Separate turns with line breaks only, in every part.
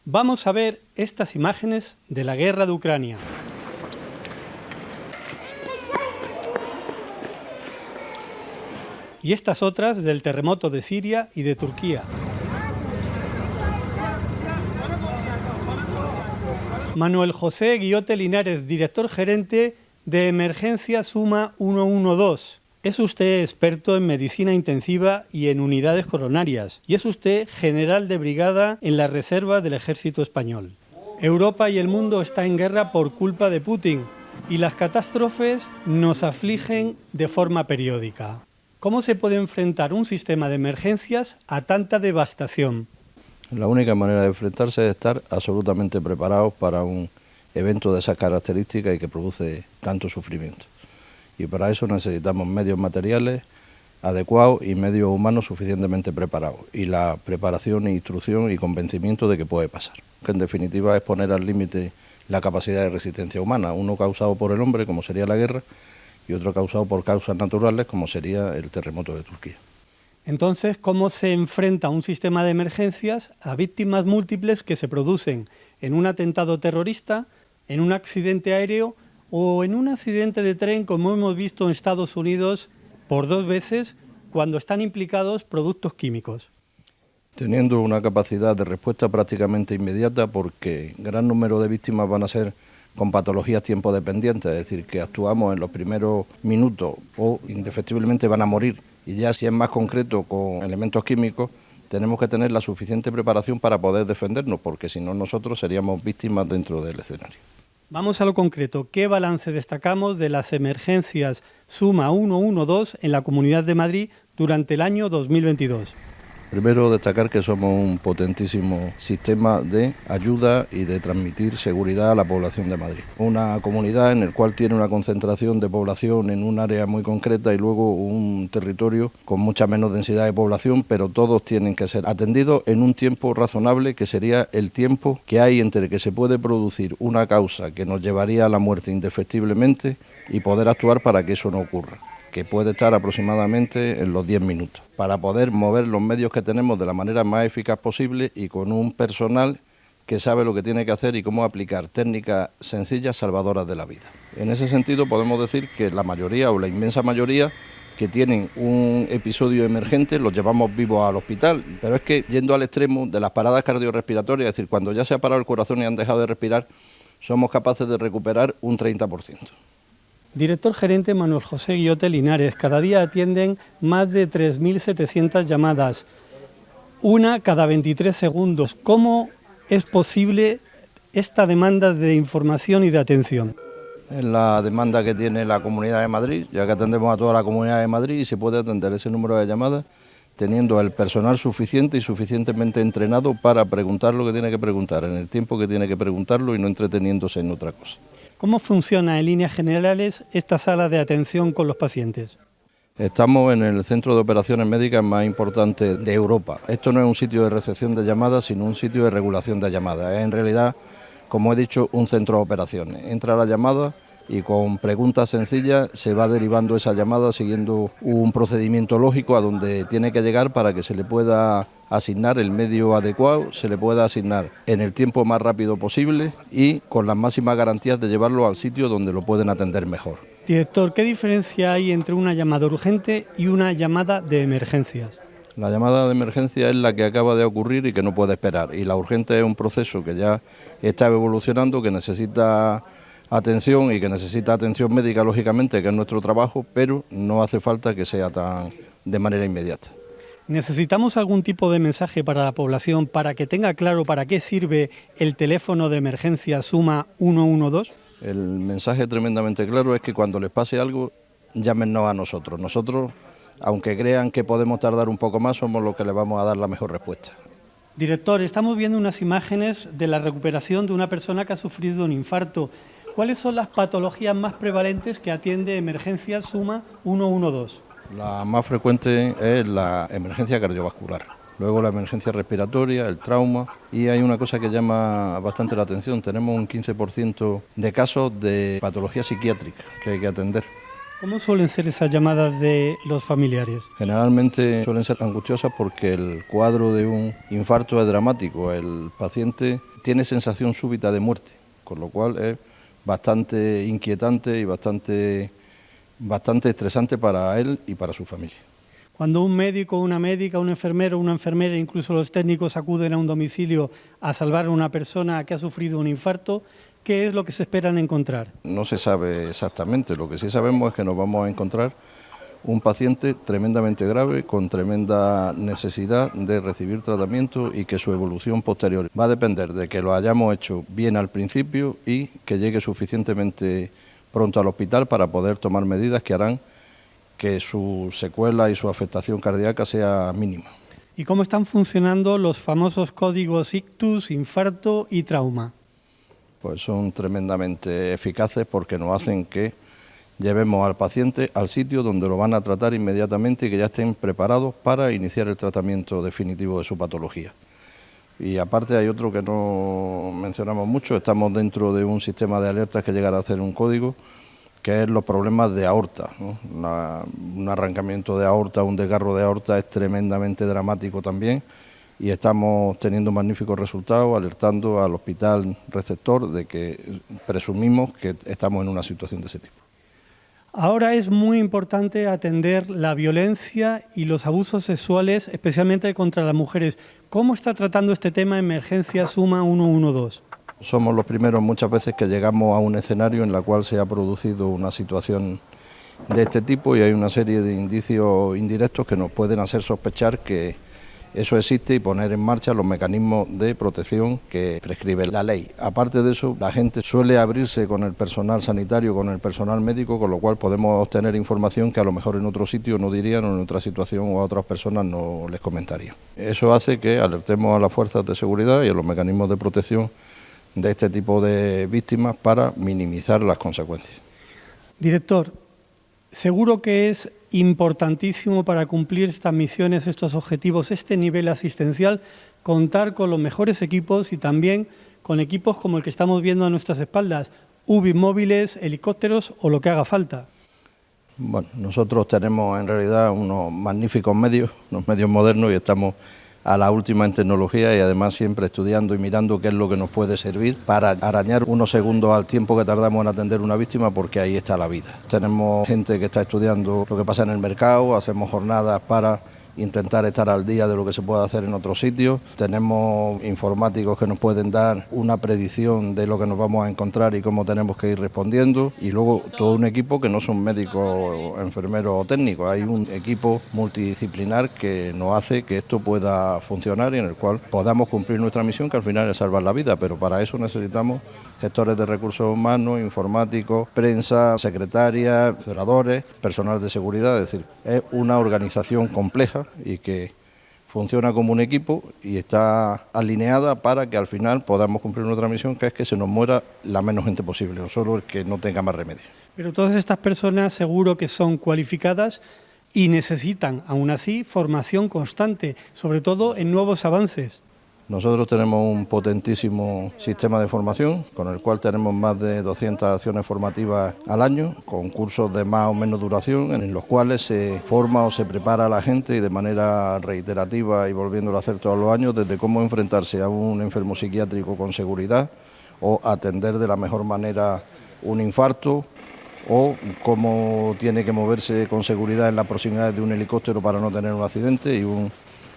Vamos a ver estas imágenes de la guerra de Ucrania. Y estas otras del terremoto de Siria y de Turquía. Manuel José Guillote Linares, director gerente de Emergencia Suma 112. Es usted experto en medicina intensiva y en unidades coronarias, y es usted general de brigada en la reserva del Ejército Español. Europa y el mundo está en guerra por culpa de Putin, y las catástrofes nos afligen de forma periódica. ¿Cómo se puede enfrentar un sistema de emergencias a tanta devastación?
La única manera de enfrentarse es estar absolutamente preparados para un evento de esas características y que produce tanto sufrimiento. Y para eso necesitamos medios materiales adecuados y medios humanos suficientemente preparados. Y la preparación, instrucción y convencimiento de que puede pasar. Que en definitiva es poner al límite la capacidad de resistencia humana, uno causado por el hombre, como sería la guerra, y otro causado por causas naturales, como sería el terremoto de Turquía.
Entonces, ¿cómo se enfrenta un sistema de emergencias a víctimas múltiples que se producen en un atentado terrorista, en un accidente aéreo o en un accidente de tren, como hemos visto en Estados Unidos por 2 veces, cuando están implicados productos químicos?
Teniendo una capacidad de respuesta prácticamente inmediata, porque gran número de víctimas van a ser con patologías tiempo dependientes, es decir, que actuamos en los primeros minutos o indefectiblemente van a morir. Y ya si es más concreto con elementos químicos, tenemos que tener la suficiente preparación para poder defendernos, porque si no nosotros seríamos víctimas dentro del escenario.
Vamos a lo concreto. ¿Qué balance destacamos de las emergencias Suma 112 en la Comunidad de Madrid durante el año 2022?
Primero, destacar que somos un potentísimo sistema de ayuda y de transmitir seguridad a la población de Madrid. Una comunidad en la cual tiene una concentración de población en un área muy concreta y luego un territorio con mucha menos densidad de población, pero todos tienen que ser atendidos en un tiempo razonable, que sería el tiempo que hay entre que se puede producir una causa que nos llevaría a la muerte indefectiblemente y poder actuar para que eso no ocurra, que puede estar aproximadamente en los 10 minutos, para poder mover los medios que tenemos de la manera más eficaz posible y con un personal que sabe lo que tiene que hacer y cómo aplicar técnicas sencillas salvadoras de la vida. En ese sentido podemos decir que la mayoría o la inmensa mayoría que tienen un episodio emergente los llevamos vivos al hospital, pero es que yendo al extremo de las paradas cardiorrespiratorias, es decir, cuando ya se ha parado el corazón y han dejado de respirar, somos capaces de recuperar un 30%.
Director gerente Manuel José Guillote Linares, cada día atienden más de 3.700 llamadas, una cada 23 segundos. ¿Cómo es posible esta demanda de información y de atención?
Es la demanda que tiene la Comunidad de Madrid, ya que atendemos a toda la Comunidad de Madrid y se puede atender ese número de llamadas teniendo el personal suficiente y suficientemente entrenado para preguntar lo que tiene que preguntar, en el tiempo que tiene que preguntarlo y no entreteniéndose en otra cosa.
¿Cómo funciona en líneas generales esta sala de atención con los pacientes?
Estamos en el centro de operaciones médicas más importante de Europa. Esto no es un sitio de recepción de llamadas, sino un sitio de regulación de llamadas. Es en realidad, como he dicho, un centro de operaciones. Entra la llamada y con preguntas sencillas se va derivando esa llamada siguiendo un procedimiento lógico a donde tiene que llegar para que se le pueda asignar el medio adecuado, se le pueda asignar en el tiempo más rápido posible y con las máximas garantías de llevarlo al sitio donde lo pueden atender mejor.
Director, ¿qué diferencia hay entre una llamada urgente y una llamada de emergencias?
La llamada de emergencia es la que acaba de ocurrir y que no puede esperar, y la urgente es un proceso que ya está evolucionando, que necesita atención y que necesita atención médica, lógicamente, que es nuestro trabajo, pero no hace falta que sea tan de manera inmediata.
¿Necesitamos algún tipo de mensaje para la población para que tenga claro para qué sirve el teléfono de emergencia Suma 112?
El mensaje tremendamente claro es que cuando les pase algo, llámenos a nosotros. Nosotros, aunque crean que podemos tardar un poco más, somos los que les vamos a dar la mejor respuesta.
Director, estamos viendo unas imágenes de la recuperación de una persona que ha sufrido un infarto. ¿Cuáles son las patologías más prevalentes que atiende Emergencia Suma 112?
La más frecuente es la emergencia cardiovascular, luego la emergencia respiratoria, el trauma, y hay una cosa que llama bastante la atención: tenemos un 15% de casos de patología psiquiátrica que hay que atender.
¿Cómo suelen ser esas llamadas de los familiares?
Generalmente suelen ser angustiosas porque el cuadro de un infarto es dramático. El paciente tiene sensación súbita de muerte, con lo cual es bastante inquietante y bastante estresante para él y para su familia.
Cuando un médico, una médica, un enfermero, una enfermera, incluso los técnicos acuden a un domicilio a salvar a una persona que ha sufrido un infarto, ¿qué es lo que se esperan encontrar?
No se sabe exactamente, lo que sí sabemos es que nos vamos a encontrar un paciente tremendamente grave, con tremenda necesidad de recibir tratamiento y que su evolución posterior va a depender de que lo hayamos hecho bien al principio y que llegue suficientemente pronto al hospital para poder tomar medidas que harán que su secuela y su afectación cardíaca sea mínima.
¿Y cómo están funcionando los famosos códigos ictus, infarto y trauma?
Pues son tremendamente eficaces porque nos hacen que llevemos al paciente al sitio donde lo van a tratar inmediatamente y que ya estén preparados para iniciar el tratamiento definitivo de su patología. Y aparte hay otro que no mencionamos mucho, estamos dentro de un sistema de alertas que llegará a hacer un código, que es los problemas de aorta, ¿no? Un arrancamiento de aorta, un desgarro de aorta es tremendamente dramático también y estamos teniendo magníficos resultados, alertando al hospital receptor de que presumimos que estamos en una situación de ese tipo.
Ahora es muy importante atender la violencia y los abusos sexuales, especialmente contra las mujeres. ¿Cómo está tratando este tema Emergencia Suma 112?
Somos los primeros muchas veces que llegamos a un escenario en el cual se ha producido una situación de este tipo y hay una serie de indicios indirectos que nos pueden hacer sospechar que eso existe y poner en marcha los mecanismos de protección que prescribe la ley. Aparte de eso, la gente suele abrirse con el personal sanitario, con el personal médico, con lo cual podemos obtener información que a lo mejor en otro sitio no dirían o en otra situación o a otras personas no les comentarían. Eso hace que alertemos a las fuerzas de seguridad y a los mecanismos de protección de este tipo de víctimas para minimizar las consecuencias.
Director, seguro que es importantísimo para cumplir estas misiones, estos objetivos, este nivel asistencial, contar con los mejores equipos y también con equipos como el que estamos viendo a nuestras espaldas, UBI móviles, helicópteros o lo que haga falta.
Bueno, nosotros tenemos en realidad unos magníficos medios, unos medios modernos y estamos a la última en tecnología y además siempre estudiando y mirando qué es lo que nos puede servir para arañar unos segundos al tiempo que tardamos en atender una víctima, porque ahí está la vida. Tenemos gente que está estudiando lo que pasa en el mercado, hacemos jornadas para intentar estar al día de lo que se puede hacer en otros sitios. Tenemos informáticos que nos pueden dar una predicción de lo que nos vamos a encontrar y cómo tenemos que ir respondiendo. Y luego todo un equipo que no son médicos, enfermeros o técnicos. Hay un equipo multidisciplinar que nos hace que esto pueda funcionar y en el cual podamos cumplir nuestra misión, que al final es salvar la vida. Pero para eso necesitamos gestores de recursos humanos, informáticos, prensa, secretarias, operadores, personal de seguridad. Es decir, es una organización compleja y que funciona como un equipo y está alineada para que al final podamos cumplir nuestra misión, que es que se nos muera la menos gente posible o solo el que no tenga más remedio.
Pero todas estas personas seguro que son cualificadas y necesitan, aún así, formación constante, sobre todo en nuevos avances.
Nosotros tenemos un potentísimo sistema de formación con el cual tenemos más de 200 acciones formativas al año, con cursos de más o menos duración, en los cuales se forma o se prepara a la gente y de manera reiterativa y volviéndolo a hacer todos los años, desde cómo enfrentarse a un enfermo psiquiátrico con seguridad o atender de la mejor manera un infarto, o cómo tiene que moverse con seguridad en las proximidades de un helicóptero para no tener un accidente y un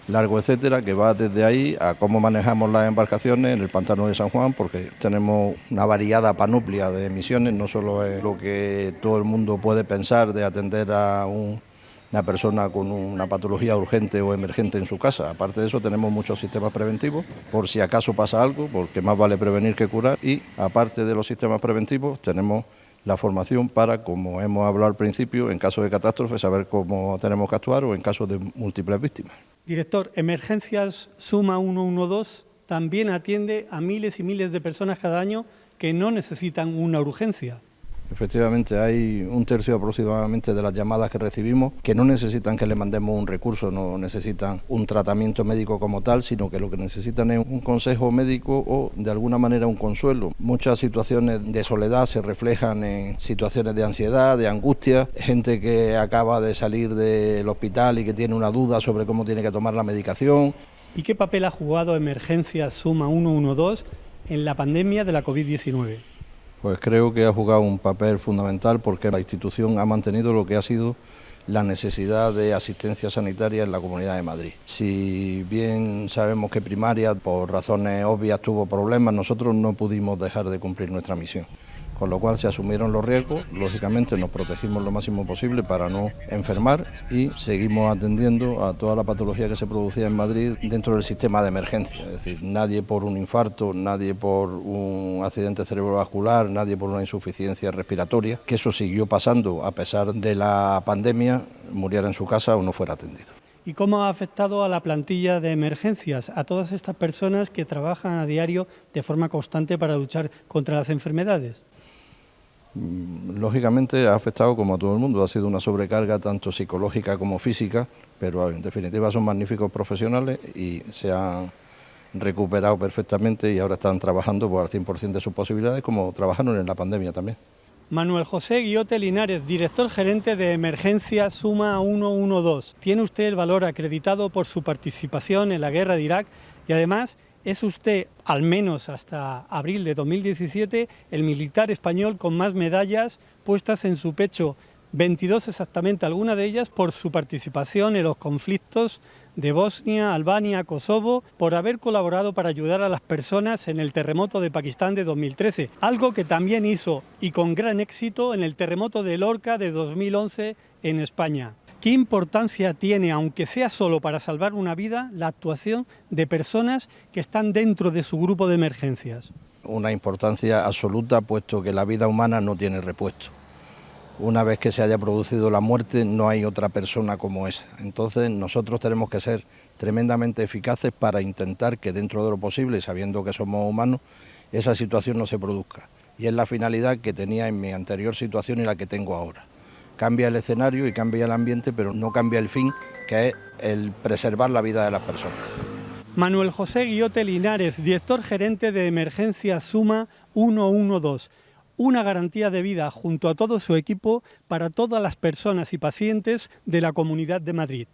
largo etcétera, que va desde ahí a cómo manejamos las embarcaciones en el pantano de San Juan, porque tenemos una variada panoplia de misiones, no solo es lo que todo el mundo puede pensar de atender a una persona con una patología urgente o emergente en su casa. Aparte de eso tenemos muchos sistemas preventivos, por si acaso pasa algo, porque más vale prevenir que curar, y aparte de los sistemas preventivos tenemos la formación para, como hemos hablado al principio, en caso de catástrofe, saber cómo tenemos que actuar o en caso de múltiples víctimas.
Director, Emergencias Suma 112 también atiende a miles y miles de personas cada año que no necesitan una urgencia.
Efectivamente, hay un tercio aproximadamente de las llamadas que recibimos que no necesitan que le mandemos un recurso, no necesitan un tratamiento médico como tal, sino que lo que necesitan es un consejo médico o de alguna manera un consuelo. Muchas situaciones de soledad se reflejan en situaciones de ansiedad, de angustia, gente que acaba de salir del hospital y que tiene una duda sobre cómo tiene que tomar la medicación.
¿Y qué papel ha jugado Emergencias Suma 112 en la pandemia de la COVID-19?
Pues creo que ha jugado un papel fundamental porque la institución ha mantenido lo que ha sido la necesidad de asistencia sanitaria en la Comunidad de Madrid. Si bien sabemos que primaria, por razones obvias, tuvo problemas, nosotros no pudimos dejar de cumplir nuestra misión. Con lo cual se asumieron los riesgos, lógicamente nos protegimos lo máximo posible para no enfermar y seguimos atendiendo a toda la patología que se producía en Madrid dentro del sistema de emergencia. Es decir, nadie por un infarto, nadie por un accidente cerebrovascular, nadie por una insuficiencia respiratoria, que eso siguió pasando a pesar de la pandemia, muriera en su casa o no fuera atendido.
¿Y cómo ha afectado a la plantilla de emergencias, a todas estas personas que trabajan a diario de forma constante para luchar contra las enfermedades?
Lógicamente ha afectado como a todo el mundo, ha sido una sobrecarga tanto psicológica como física, pero en definitiva son magníficos profesionales y se han recuperado perfectamente y ahora están trabajando al 100% de sus posibilidades, como trabajaron en la pandemia también.
Manuel José Guillote Linares, director gerente de Emergencia Suma 112. Tiene usted el valor acreditado por su participación en la guerra de Irak y además es usted, al menos hasta abril de 2017, el militar español con más medallas puestas en su pecho, 22 exactamente, algunas de ellas por su participación en los conflictos de Bosnia, Albania, Kosovo, por haber colaborado para ayudar a las personas en el terremoto de Pakistán de 2013, algo que también hizo y con gran éxito en el terremoto de Lorca de 2011 en España. ¿Qué importancia tiene, aunque sea solo para salvar una vida, la actuación de personas que están dentro de su grupo de emergencias?
Una importancia absoluta, puesto que la vida humana no tiene repuesto. Una vez que se haya producido la muerte, no hay otra persona como esa. Entonces nosotros tenemos que ser tremendamente eficaces para intentar que dentro de lo posible, sabiendo que somos humanos, esa situación no se produzca. Y es la finalidad que tenía en mi anterior situación y la que tengo ahora. Cambia el escenario y cambia el ambiente, pero no cambia el fin, que es el preservar la vida de las personas.
Manuel José Guillote Linares, director gerente de Emergencia Suma 112. Una garantía de vida junto a todo su equipo para todas las personas y pacientes de la Comunidad de Madrid.